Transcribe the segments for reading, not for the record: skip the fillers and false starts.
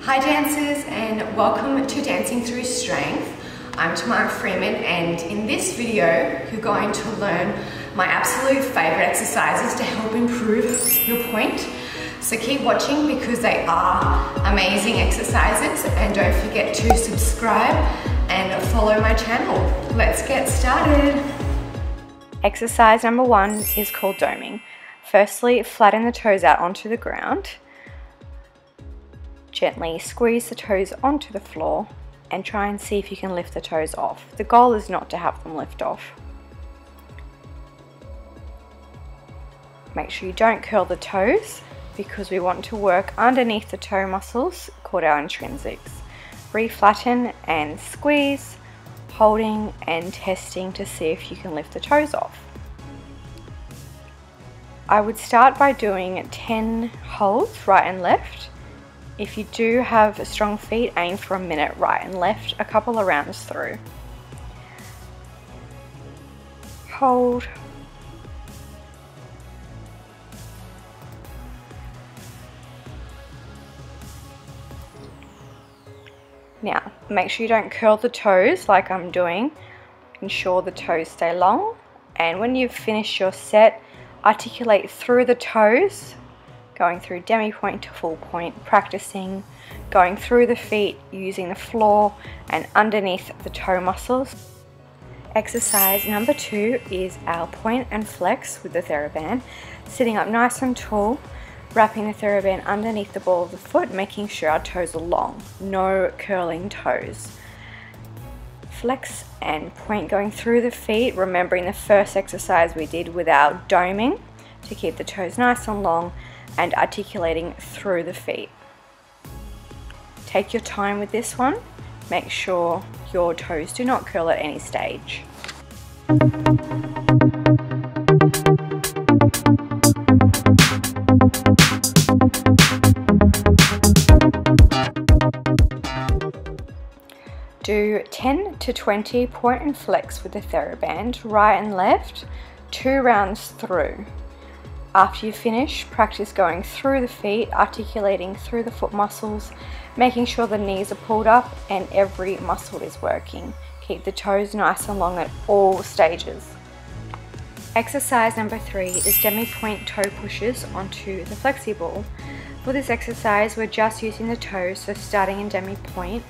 Hi dancers, and welcome to Dancing Through Strength. I'm Tamara and in this video you're going to learn my absolute favorite exercises to help improve your point. So keep watching because they are amazing exercises, and don't forget to subscribe and follow my channel. Let's get started. Exercise number 1 is called doming. Firstly, flatten the toes out onto the ground. Gently squeeze the toes onto the floor and try and see if you can lift the toes off. The goal is not to have them lift off. Make sure you don't curl the toes because we want to work underneath the toe muscles called our intrinsics. Re-flatten and squeeze, holding and testing to see if you can lift the toes off. I would start by doing 10 holds right and left. If you do have strong feet, aim for a minute right and left, a couple of rounds through. Hold. Now, make sure you don't curl the toes like I'm doing. Ensure the toes stay long. And when you've finished your set, articulate through the toes, going through demi point to full point, practicing going through the feet using the floor and underneath the toe muscles. Exercise number 2 is our point and flex with the THERABAND. Sitting up nice and tall, wrapping the THERABAND underneath the ball of the foot, making sure our toes are long, no curling toes. Flex and point going through the feet, remembering the first exercise we did with our doming to keep the toes nice and long, and articulating through the feet. Take your time with this one. Make sure your toes do not curl at any stage. Do 10 to 20 point and flex with the THERABAND, right and left, 2 rounds through. After you finish, practice going through the feet, articulating through the foot muscles, making sure the knees are pulled up and every muscle is working. Keep the toes nice and long at all stages. Exercise number 3 is demi point toe pushes onto the FLEXI ball. For this exercise, we're just using the toes, so starting in demi point.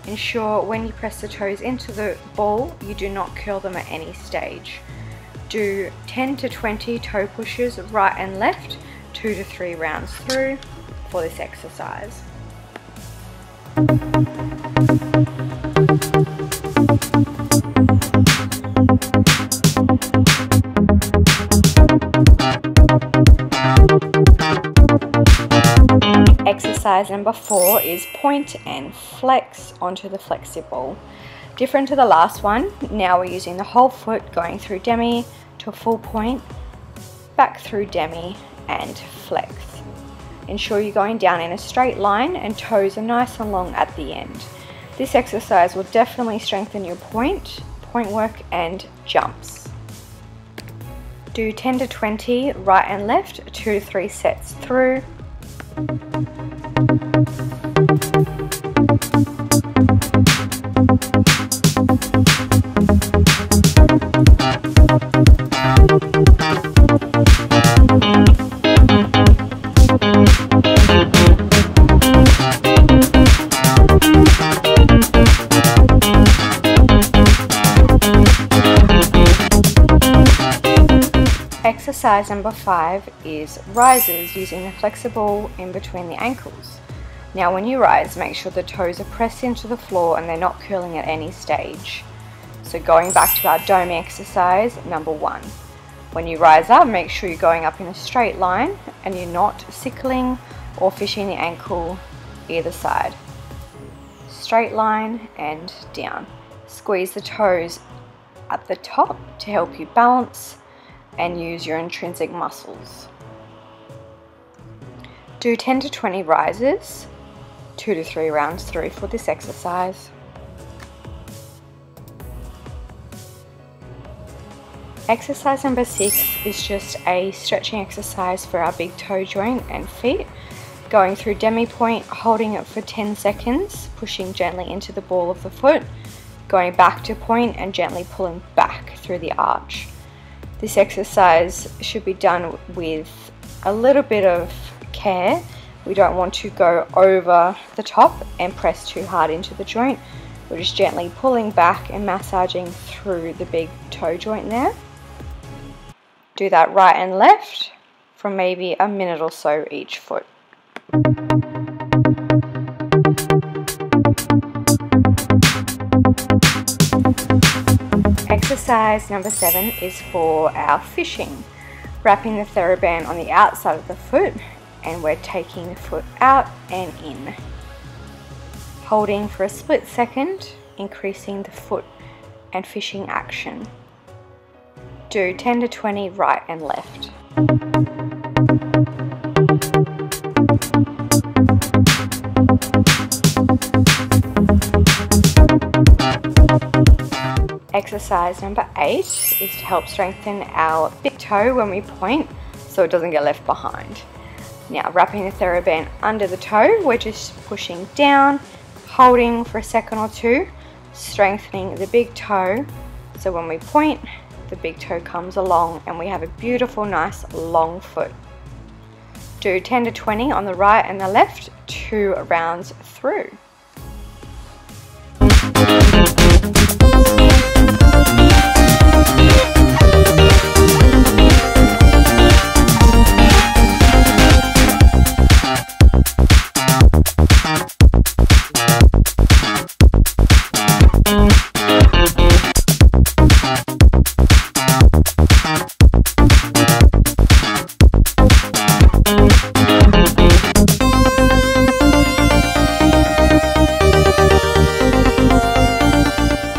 Ensure when you press the toes into the ball, you do not curl them at any stage. Do 10 to 20 toe pushes right and left, 2 to 3 rounds through for this exercise. Exercise number 4 is point and flex onto the FLEXI ball. Different to the last one, now we're using the whole foot, going through demi to a full point, back through demi and flex. Ensure you're going down in a straight line and toes are nice and long at the end. This exercise will definitely strengthen your point work and jumps. Do 10 to 20 right and left, 2 to 3 sets through. Exercise number 5 is rises using the flexible in between the ankles. Now when you rise, make sure the toes are pressed into the floor and they're not curling at any stage. So going back to our doming exercise number 1. When you rise up, make sure you're going up in a straight line and you're not sickling or fishing the ankle either side. Straight line and down. Squeeze the toes at the top to help you balance and use your intrinsic muscles. Do 10 to 20 rises, 2 to 3 rounds through for this exercise. Exercise number 6 is just a stretching exercise for our big toe joint and feet. Going through DEMI point, holding it for 10 seconds, pushing gently into the ball of the foot, going back to point and gently pulling back through the arch. This exercise should be done with a little bit of care. We don't want to go over the top and press too hard into the joint. We're just gently pulling back and massaging through the big toe joint there. Do that right and left for maybe a minute or so each foot. Exercise number 7 is for our fishing. Wrapping the THERABAND on the outside of the foot, and we're taking the foot out and in. Holding for a split second, increasing the foot and fishing action. Do 10 to 20 right and left. Exercise number 8 is to help strengthen our big toe when we point so it doesn't get left behind. Now, wrapping the THERABAND under the toe, we're just pushing down, holding for a second or two, strengthening the big toe so when we point, the big toe comes along and we have a beautiful, nice long foot. Do 10 to 20 on the right and the left, 2 rounds through.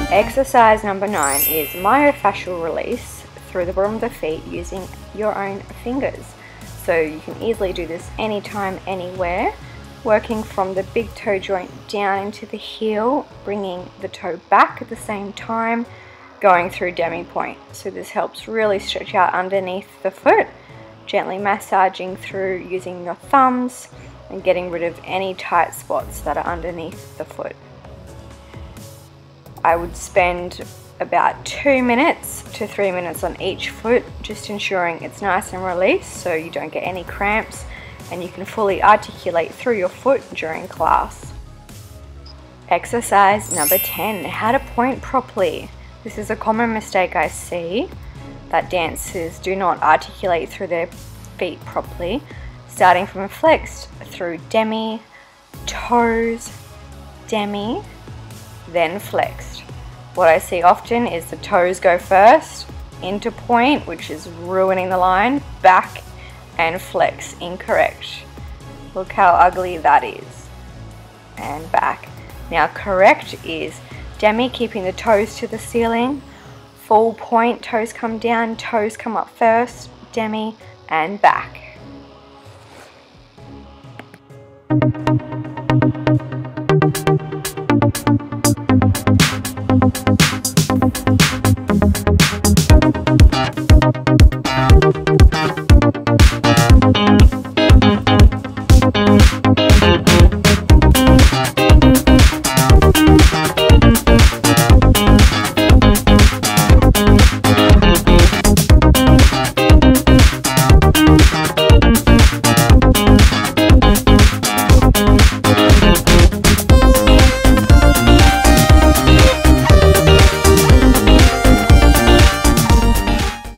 Exercise number 9 is myofascial release through the bottom of the feet using your own fingers. So you can easily do this anytime, anywhere, working from the big toe joint down into the heel, bringing the toe back at the same time, going through DEMI point. So this helps really stretch out underneath the foot, gently massaging through using your thumbs and getting rid of any tight spots that are underneath the foot. I would spend about 2 minutes to 3 minutes on each foot, just ensuring it's nice and released so you don't get any cramps and you can fully articulate through your foot during class. Exercise number 10, how to point properly. This is a common mistake I see, that dancers do not articulate through their feet properly, starting from a flexed through DEMI, toes, DEMI, then flexed. What I see often is the toes go first, into point, which is ruining the line, back and flex, incorrect. Look how ugly that is. And back. Now correct is DEMI, keeping the toes to the ceiling, full point, toes come down, toes come up first, DEMI and back.